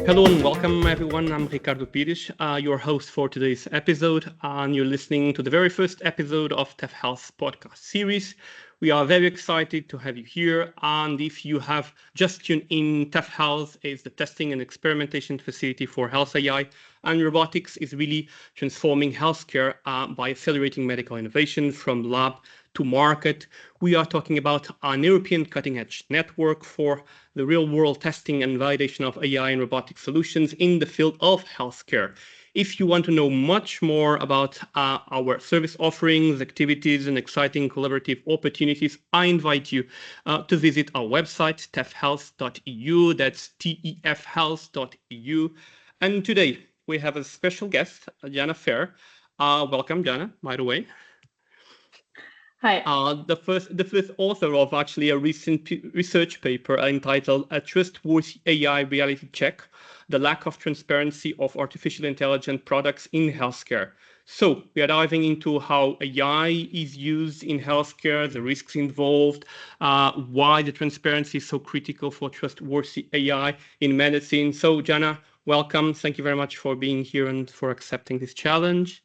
Hello and welcome everyone. I'm Ricardo Pires, your host for today's episode, and you're listening to the very first episode of TEF-Health Podcast Series. We are very excited to have you here, and if you have just tuned in, TEF-Health is the testing and experimentation facility for Health AI and Robotics is really transforming healthcare by accelerating medical innovation from lab to market. We are talking about an European cutting-edge network for the real-world testing and validation of AI and robotic solutions in the field of healthcare. If you want to know much more about our service offerings, activities, and exciting collaborative opportunities, I invite you to visit our website, tefhealth.eu. That's TEF-Health.eu. And today we have a special guest, Jana Fehr. Welcome, Jana, by the way. Hi. The first author of actually a recent research paper entitled "A Trustworthy AI Reality Check: The Lack of Transparency of Artificial Intelligence Products in Healthcare." So we are diving into how AI is used in healthcare, the risks involved, why the transparency is so critical for trustworthy AI in medicine. So Jana, welcome. Thank you very much for being here and for accepting this challenge.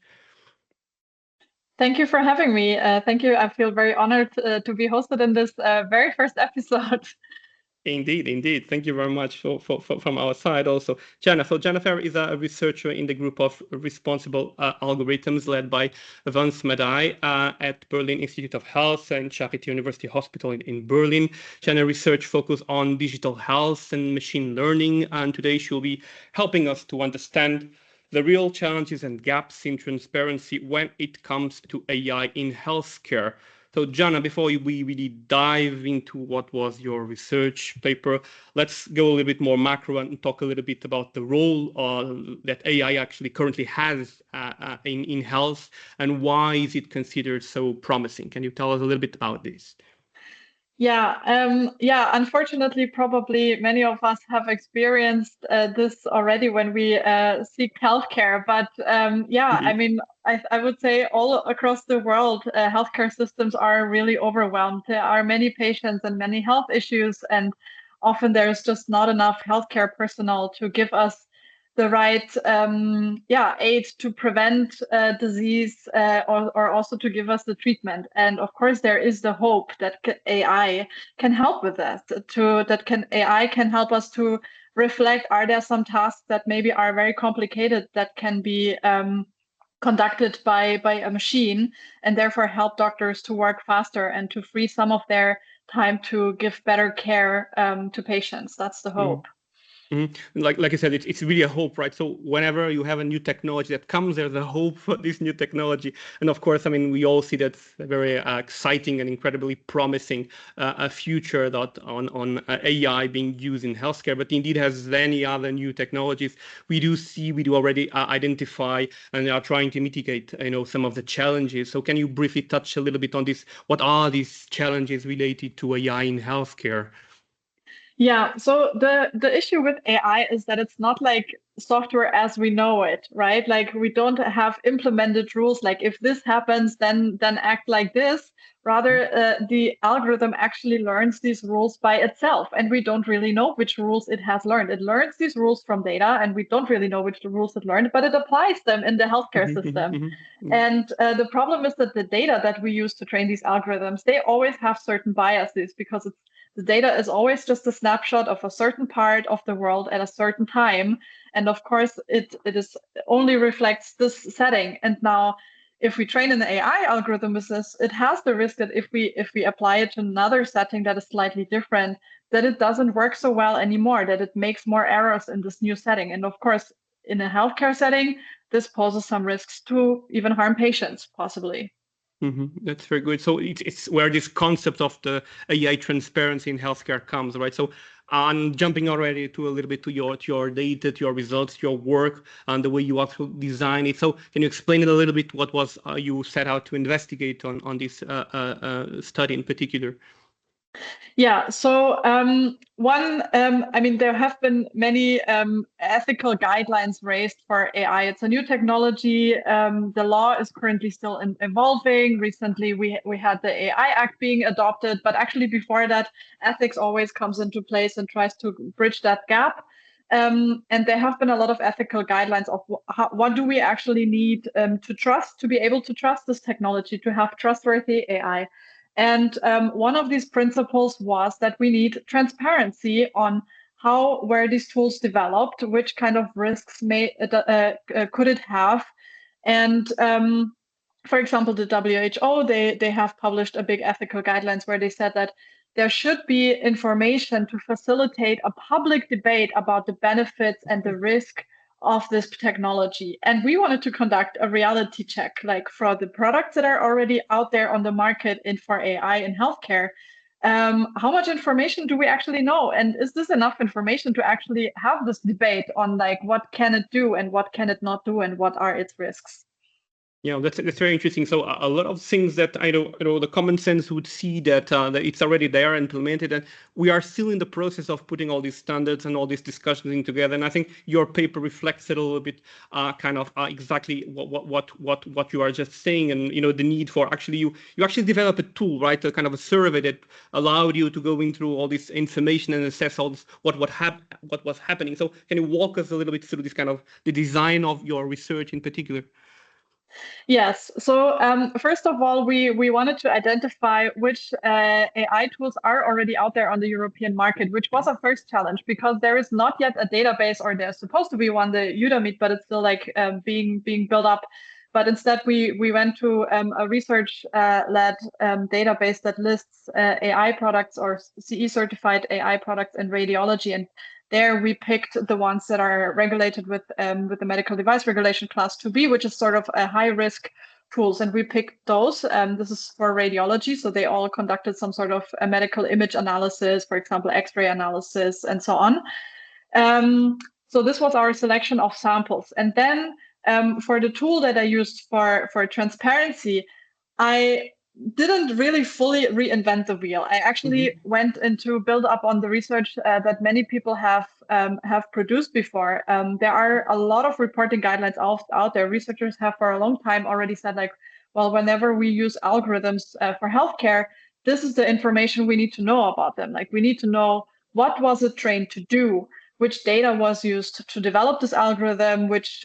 Thank you for having me. Thank you. I feel very honored to be hosted in this very first episode. Indeed. Thank you very much from our side also. Jana Fehr is a researcher in the group of responsible algorithms led by Vince Madai at Berlin Institute of Health and Charité University Hospital in Berlin. Jana research focus on digital health and machine learning, and today she'll be helping us to understand the real challenges and gaps in transparency when it comes to AI in healthcare. So Jana, before we really dive into what was your research paper, let's go a little bit more macro and talk a little bit about the role that AI actually currently has in health and why is it considered so promising? Can you tell us a little bit about this? Yeah. Unfortunately, probably many of us have experienced this already when we seek healthcare. But I mean, I would say all across the world, healthcare systems are really overwhelmed. There are many patients and many health issues, and often there's just not enough healthcare personnel to give us the right aid to prevent disease or also to give us the treatment. And of course, there is the hope that AI can help with that. AI can help us to reflect: are there some tasks that maybe are very complicated that can be conducted by a machine, and therefore help doctors to work faster and to free some of their time to give better care to patients? That's the hope. Mm-hmm. Like I said, it's really a hope, right? So whenever you have a new technology that comes, there's a hope for this new technology. And of course, I mean, we all see that very exciting and incredibly promising a future that on AI being used in healthcare. But indeed, as any other new technologies, we do already identify and are trying to mitigate, some of the challenges. So can you briefly touch a little bit on this? What are these challenges related to AI in healthcare? Yeah, so the issue with AI is that it's not like software as we know it, right? Like we don't have implemented rules like if this happens, then act like this. Rather, the algorithm actually learns these rules by itself, and we don't really know which rules it has learned. It learns these rules from data, and we don't really know which rules it learned, but it applies them in the healthcare system. And the problem is that the data that we use to train these algorithms, they always have certain biases because the data is always just a snapshot of a certain part of the world at a certain time. And of course, it only reflects this setting. And now, if we train an AI algorithm with this, it has the risk that if we apply it to another setting that is slightly different, that it doesn't work so well anymore, that it makes more errors in this new setting. And of course, in a healthcare setting, this poses some risks to even harm patients, possibly. That's very good. So it's where this concept of the AI transparency in healthcare comes, right? So I'm jumping already to a little bit to your data, to your results, your work, and the way you actually design it. So can you explain it a little bit? What was you set out to investigate on this study in particular? Yeah, so I mean, there have been many ethical guidelines raised for AI. It's a new technology. The law is currently still evolving. Recently, we had the AI Act being adopted, but actually before that, ethics always comes into place and tries to bridge that gap. And there have been a lot of ethical guidelines of what do we actually need to trust, to be able to trust this technology, to have trustworthy AI. And one of these principles was that we need transparency on how were these tools developed, which kind of risks could it have, and for example, the WHO, they have published a big ethical guidelines where they said that there should be information to facilitate a public debate about the benefits and the risk of this technology. And we wanted to conduct a reality check, like for the products that are already out there on the market and for AI in healthcare. How much information do we actually know? And is this enough information to actually have this debate on like what can it do and what can it not do and what are its risks? Yeah, that's very interesting. So a lot of things that I know the common sense would see that that it's already there implemented, and we are still in the process of putting all these standards and all these discussions in together. And I think your paper reflects it a little bit, exactly what you are just saying, and the need for actually you actually develop a tool, right? A kind of a survey that allowed you to go in through all this information and assess all this, what was happening. So can you walk us a little bit through this kind of the design of your research in particular? Yes. So first of all, we wanted to identify which AI tools are already out there on the European market, which was our first challenge because there is not yet a database, or there's supposed to be one, the Udemy, but it's still like being built up. But instead, we went to a research-led database that lists AI products or CE-certified AI products in radiology, and there we picked the ones that are regulated with the medical device regulation class 2B, which is sort of a high risk tools. And we picked those. This is for radiology. So they all conducted some sort of a medical image analysis, for example, X-ray analysis and so on. So this was our selection of samples. And then for the tool that I used for transparency, I didn't really fully reinvent the wheel. I actually went into build up on the research that many people have produced before. There are a lot of reporting guidelines out there. Researchers have for a long time already said like, well, whenever we use algorithms for healthcare, this is the information we need to know about them. Like we need to know what was it trained to do, which data was used to develop this algorithm, which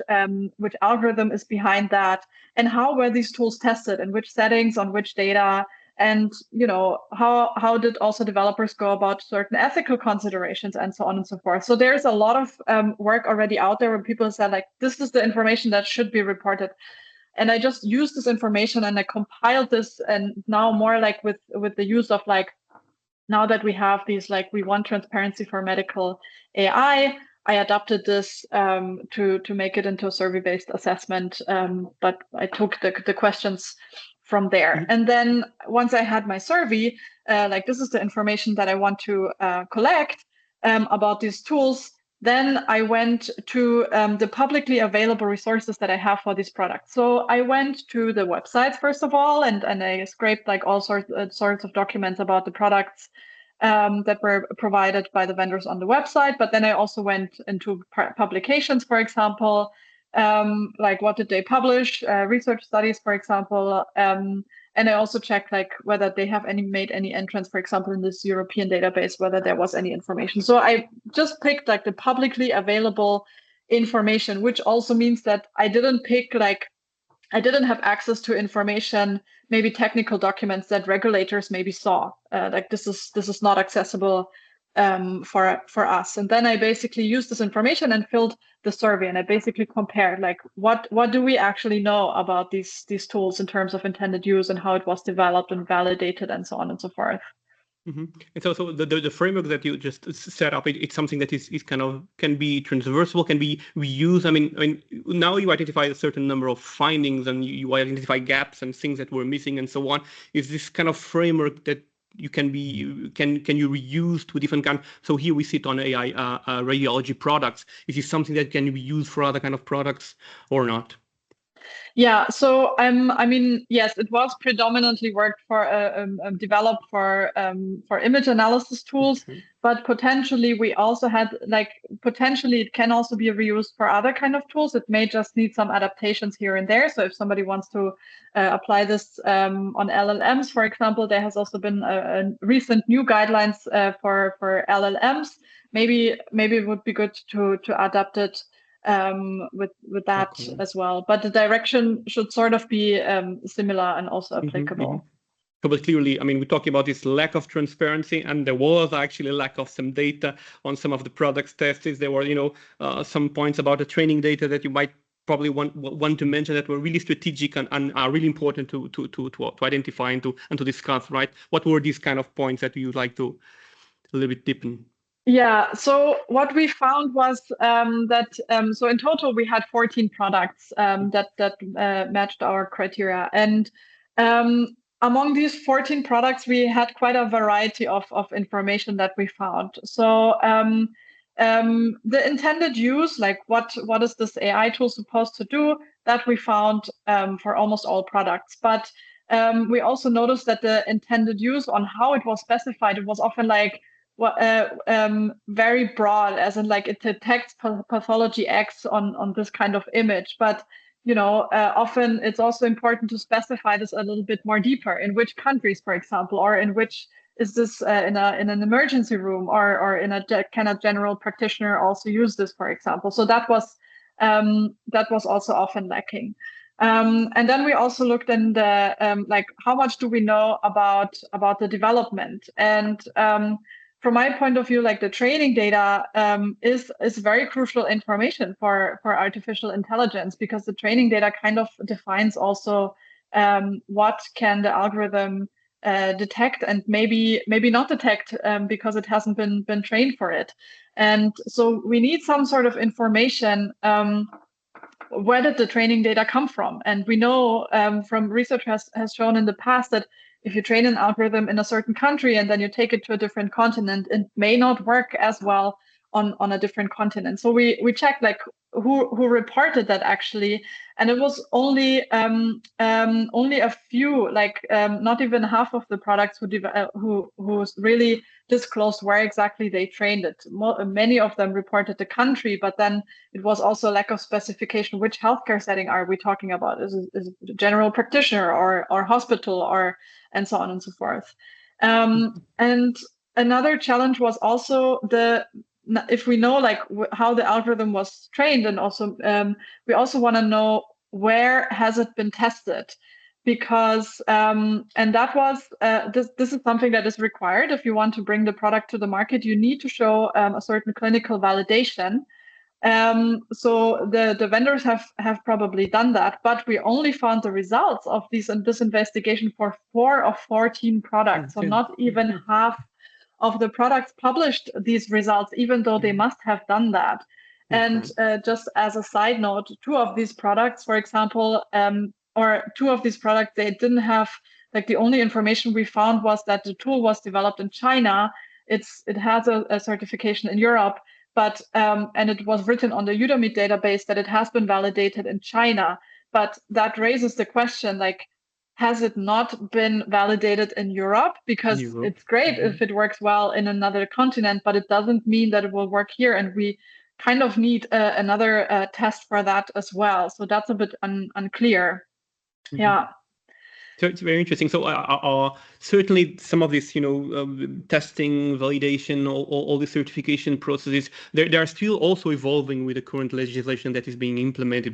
algorithm is behind that, and how were these tools tested, in which settings, on which data, and how did also developers go about certain ethical considerations and so on and so forth. So there's a lot of work already out there where people said like, this is the information that should be reported. And I just used this information and I compiled this, and now more like with the use of like, now that we have these, like we want transparency for medical AI, I adapted this to make it into a survey-based assessment, but I took the questions from there. And then once I had my survey, like this is the information that I want to collect about these tools, then I went to the publicly available resources that I have for these products. So I went to the websites first of all, and I scraped like all sorts of documents about the products that were provided by the vendors on the website. But then I also went into publications, for example, like what did they publish, research studies, for example. And I also checked like whether they have made any entrance, for example, in this European database, whether there was any information. So I just picked like the publicly available information, which also means that I didn't have access to information, maybe technical documents that regulators maybe saw. Like this is not accessible for us. And then I basically used this information and filled the survey, and I basically compared like what do we actually know about these tools in terms of intended use and how it was developed and validated and so on and so forth. And so the framework that you just set up, it's something that is kind of can be transversal, can be reused. I mean, now you identify a certain number of findings and you identify gaps and things that were missing and so on. Is this kind of framework that you can you reuse to different kind? So here we sit on AI radiology products. Is this something that can be used for other kind of products or not? Yeah, so I mean, yes, it was predominantly worked for developed for image analysis tools, but potentially we also had like potentially it can also be reused for other kind of tools. It may just need some adaptations here and there. So if somebody wants to apply this on LLMs, for example, there has also been a recent new guidelines for LLMs. Maybe it would be good to adapt it with that as well. But the direction should sort of be similar and also applicable. But clearly, I mean, we're talking about this lack of transparency, and there was actually a lack of some data on some of the products tested. There were, some points about the training data that you might probably want to mention that were really strategic and are really important to identify and to discuss, right? What were these kind of points that you'd like to a little bit deepen? Yeah, so what we found was that so in total we had 14 products that matched our criteria, and among these 14 products we had quite a variety of information that we found. So the intended use, like what is this AI tool supposed to do, that we found for almost all products, but we also noticed that the intended use on how it was specified, it was often like very broad, as in like it detects pathology X on this kind of image. But often it's also important to specify this a little bit more deeper. In which countries, for example, or in which is this in an emergency room, or in a kind of general practitioner also use this, for example. So that was also often lacking. And then we also looked in the like how much do we know about the development. And from my point of view, like the training data is very crucial information for artificial intelligence, because the training data kind of defines also what can the algorithm detect and maybe not detect because it hasn't been trained for it. And so we need some sort of information. Where did the training data come from? And we know from research has shown in the past that if you train an algorithm in a certain country and then you take it to a different continent, it may not work as well on a different continent. So we checked like who reported that actually, and it was only a few, like not even half of the products who really disclosed where exactly they trained it. Many of them reported the country, but then it was also lack of specification. Which healthcare setting are we talking about? Is it a general practitioner or hospital and so on and so forth. And another challenge was also if we know like how the algorithm was trained, and also we also want to know where has it been tested, because and that was this is something that is required. If you want to bring the product to the market, you need to show a certain clinical validation. So the vendors have probably done that, but we only found the results of this investigation for 4 of 14 products. So not even half of the products published these results, even though they must have done that. And just as a side note, 2 of these products, for example, they didn't have, like, the only information we found was that the tool was developed in China. It has a certification in Europe, but and it was written on the Udemy database that it has been validated in China. But that raises the question, like, has it not been validated in Europe? Because it's great if it works well in another continent, but it doesn't mean that it will work here. And we kind of need another test for that as well. So that's a bit unclear. Yeah. So it's very interesting. So certainly some of this, testing, validation, all the certification processes, they are still also evolving with the current legislation that is being implemented.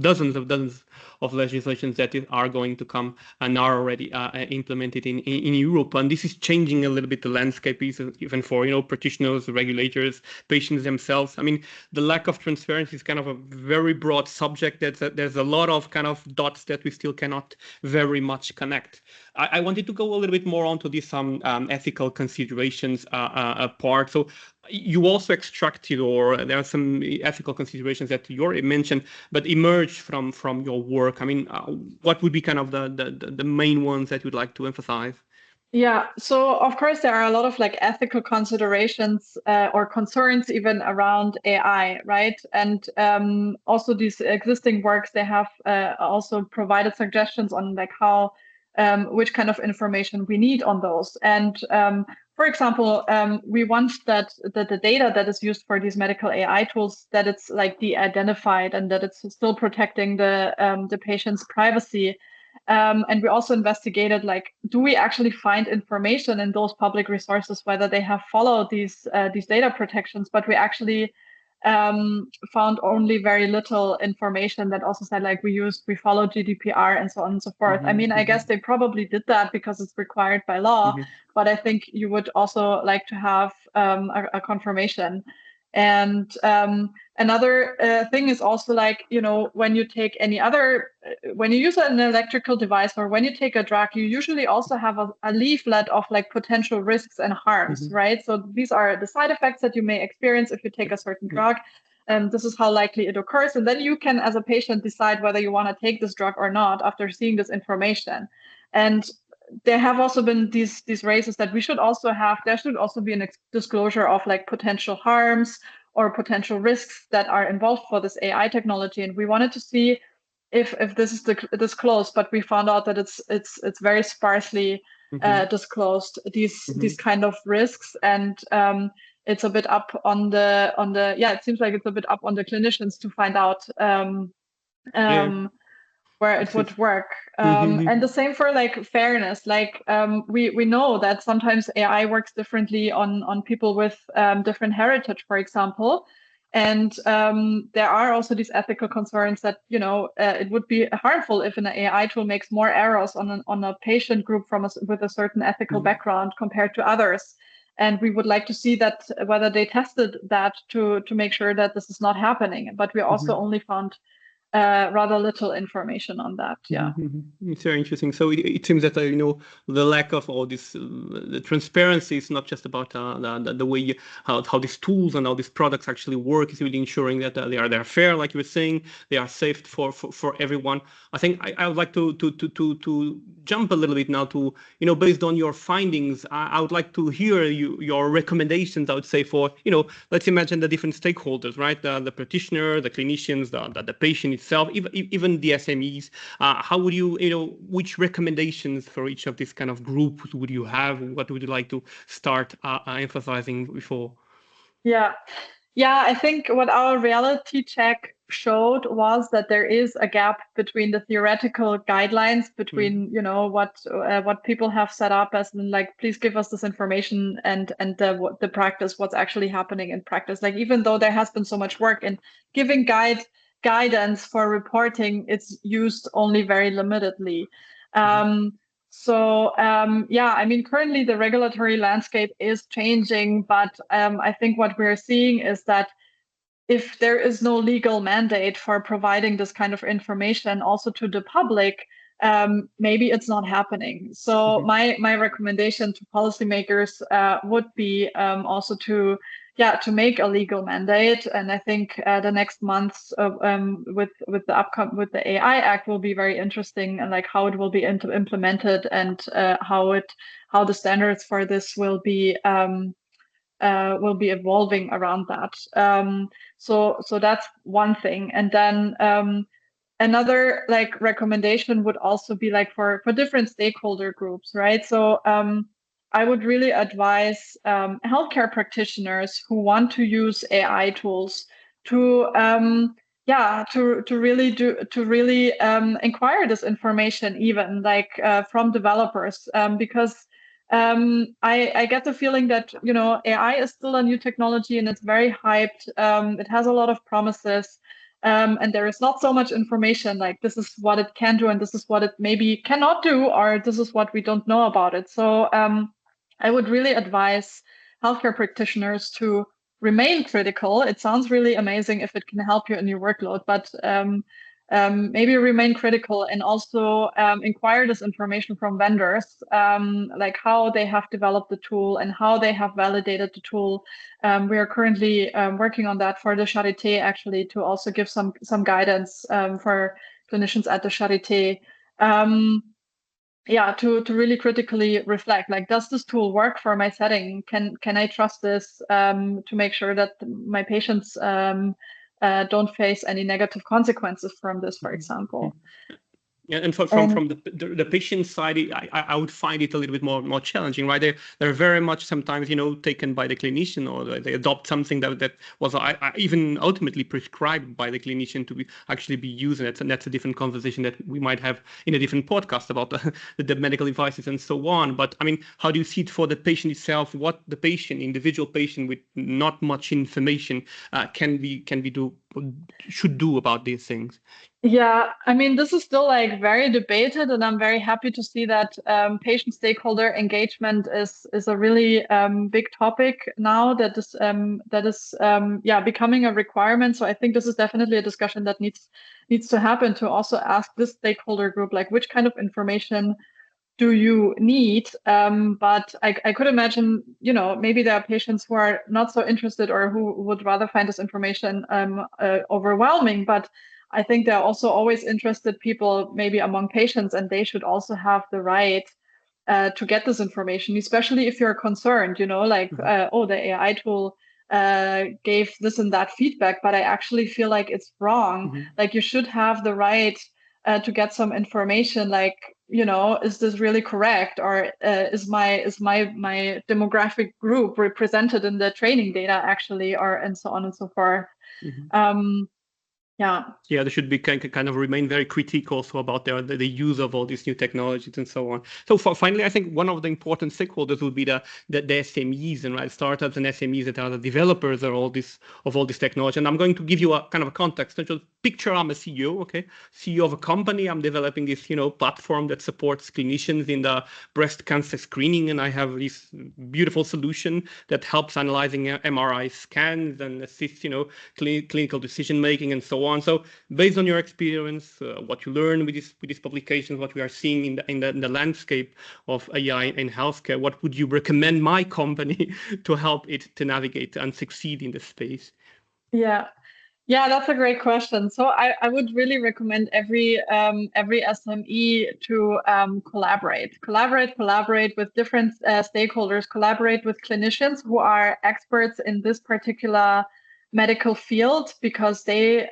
Dozens of legislations that are going to come and are already implemented in Europe. And this is changing a little bit the landscape, even for, practitioners, regulators, patients themselves. I mean, the lack of transparency is kind of a very broad subject. There's a lot of kind of dots that we still cannot very much connect. I wanted to go a little bit more onto this ethical considerations part. So you also extracted, or there are some ethical considerations that you already mentioned, but emerged from your work. I mean, what would be kind of the main ones that you'd like to emphasize? Yeah, so of course there are a lot of like ethical considerations or concerns even around AI, right? And also these existing works, they have also provided suggestions on like how which kind of information we need on those. And for example, we want that the data that is used for these medical AI tools, that it's like de-identified and that it's still protecting the patient's privacy. And we also investigated, like, do we actually find information in those public resources, whether they have followed these data protections? But we actually found only very little information that also said, like, we follow GDPR and so on and so forth. I mean, I guess they probably did that because it's required by law, but I think you would also like to have a confirmation. And another thing is also, like, when you take when you use an electrical device or when you take a drug, you usually also have a leaflet of like potential risks and harms, right? So these are the side effects that you may experience if you take a certain drug. This is how likely it occurs. And then you can, as a patient, decide whether you want to take this drug or not after seeing this information. And there have also been these raises that there should also be a disclosure of like potential harms or potential risks that are involved for this AI technology. And we wanted to see if this is disclosed, but we found out that it's very sparsely disclosed, these kind of risks. And it's a bit up on the it seems like it's a bit up on the clinicians to find out where it would work. And the same for like fairness. Like we know that sometimes AI works differently on people with different heritage, for example. And there are also these ethical concerns that, it would be harmful if an AI tool makes more errors on a patient group with a certain ethical background compared to others. And we would like to see that whether they tested that to make sure that this is not happening. But we also only found rather little information on that. Yeah. It's very interesting. So it seems that the lack of all this the transparency is not just about the way how these tools and how these products actually work. It's really ensuring that they're fair, like you were saying, they are safe for everyone. I think I would like to jump a little bit now to based on your findings. I would like to hear your recommendations. I would say for let's imagine the different stakeholders, right? The practitioner, the clinicians, the patient itself, even the SMEs. How would which recommendations for each of these kind of groups would you have? What would you like to start emphasizing before? Yeah, I think what our reality check showed was that there is a gap between the theoretical guidelines between what people have set up as in, like, please give us this information, and the practice, what's actually happening in practice. Like, even though there has been so much work in giving guidance for reporting, it's used only very limitedly. I mean, currently the regulatory landscape is changing, but I think what we're seeing is that if there is no legal mandate for providing this kind of information also to the public, maybe it's not happening. So my recommendation to policymakers would be also to make a legal mandate. And I think the next months with the AI Act will be very interesting, and like how it will be implemented, and how the standards for this will be evolving around that. So that's one thing. And then another like recommendation would also be like for different stakeholder groups, right? So I would really advise healthcare practitioners who want to use AI tools to really inquire this information, even like from developers, because I get the feeling that AI is still a new technology and it's very hyped. It has a lot of promises, and there is not so much information. Like, this is what it can do, and this is what it maybe cannot do, or this is what we don't know about it. So I would really advise healthcare practitioners to remain critical. It sounds really amazing if it can help you in your workload, but maybe remain critical, and also inquire this information from vendors, like how they have developed the tool and how they have validated the tool. We are currently working on that for the Charité, actually, to also give some guidance for clinicians at the Charité. To really critically reflect, like, does this tool work for my setting? Can I trust this to make sure that my patients don't face any negative consequences from this, for example? Yeah, and from the patient side, I would find it a little bit more challenging, right? They're very much sometimes, taken by the clinician, or they adopt something that was even ultimately prescribed by the clinician to actually be used, and that's a different conversation that we might have in a different podcast about the medical devices and so on. But I mean, how do you see it for the patient itself? What the individual patient with not much information should do about these things? Yeah, I mean, this is still like very debated, and I'm very happy to see that patient stakeholder engagement is a really big topic now that is becoming a requirement. So I think this is definitely a discussion that needs to happen, to also ask this stakeholder group, like, which kind of information do you need? But I could imagine, maybe there are patients who are not so interested, or who would rather find this information overwhelming. But I think there are also always interested people, maybe among patients, and they should also have the right to get this information, especially if you're concerned, like, the AI tool gave this and that feedback, but I actually feel like it's wrong. Like, you should have the right to get some information, like, is this really correct, or is my demographic group represented in the training data actually, or and so on and so forth. Yeah, they should be kind of remain very critical also about the use of all these new technologies and so on. So finally, I think one of the important stakeholders would be the SMEs, and right, startups and SMEs that are the developers of all this technology. And I'm going to give you a kind of a context. So picture I'm a CEO, okay, CEO of a company. I'm developing this platform that supports clinicians in the breast cancer screening, and I have this beautiful solution that helps analyzing MRI scans and assists clinical decision making and so on. So based on your experience, what you learn with these publications, what we are seeing in the landscape of AI in healthcare, what would you recommend my company to help it to navigate and succeed in this space? Yeah, that's a great question. So I would really recommend every SME to collaborate with different stakeholders, collaborate with clinicians who are experts in this particular medical field, because they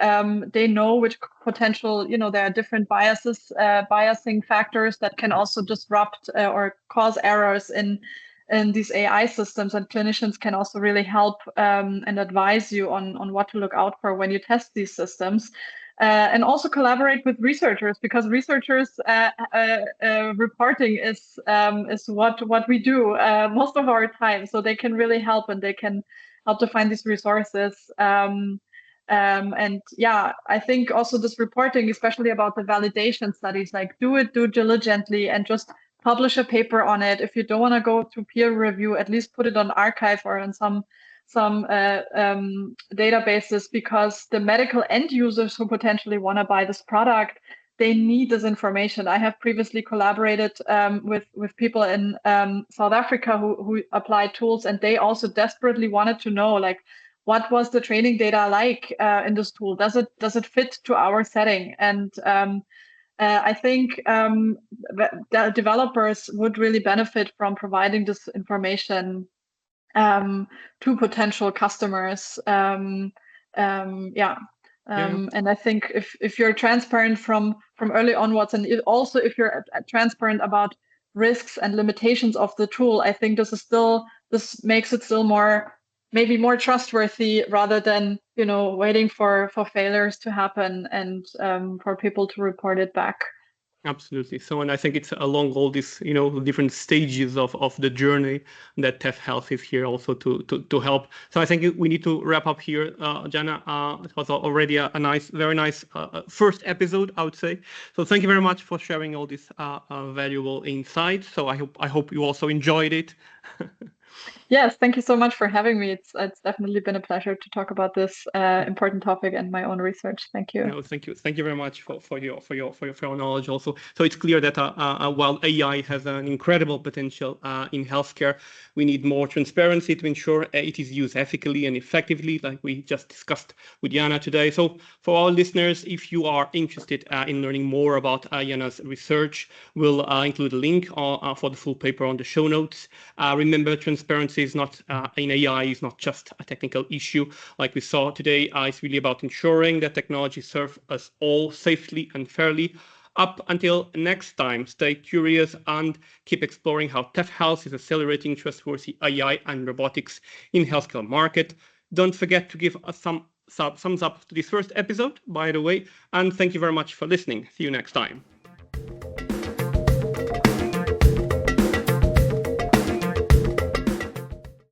know which potential, there are different biasing factors that can also disrupt or cause errors in these AI systems, and clinicians can also really help and advise you on what to look out for when you test these systems. And also collaborate with researchers, because researchers reporting is what we do most of our time. So they can really help, and they can help to find these resources. And yeah, I think also this reporting, especially about the validation studies, like, do diligently and just publish a paper on it. If you don't want to go to peer review, at least put it on archive or on some databases, because the medical end users who potentially want to buy this product, they need this information. I have previously collaborated with people in South Africa who applied tools, and they also desperately wanted to know, like, what was the training data like in this tool? Does it fit to our setting? And I think the developers would really benefit from providing this information to potential customers. And I think if you're transparent from early onwards, and also if you're transparent about risks and limitations of the tool, I think this makes it still maybe more trustworthy, rather than waiting for failures to happen and for people to report it back. Absolutely. So, and I think it's along all these, different stages of the journey that TEF-Health is here also to help. So I think we need to wrap up here, Jana. It was already a very nice first episode, I would say. So thank you very much for sharing all these valuable insights. So I hope you also enjoyed it. Yes, thank you so much for having me. It's definitely been a pleasure to talk about this important topic and my own research. Thank you. No, thank you very much for your knowledge also. So it's clear that while AI has an incredible potential in healthcare, we need more transparency to ensure it is used ethically and effectively, like we just discussed with Jana today. So for our listeners, if you are interested in learning more about Jana's research, we'll include a link for the full paper on the show notes. Remember, transparency is not in AI is not just a technical issue like we saw today. It's really about ensuring that technology serves us all safely and fairly. Up until next time, stay curious and keep exploring how TEF-Health is accelerating trustworthy AI and robotics in healthcare market. Don't forget to give us some thumbs up to this first episode, by the way, and thank you very much for listening. See you next time.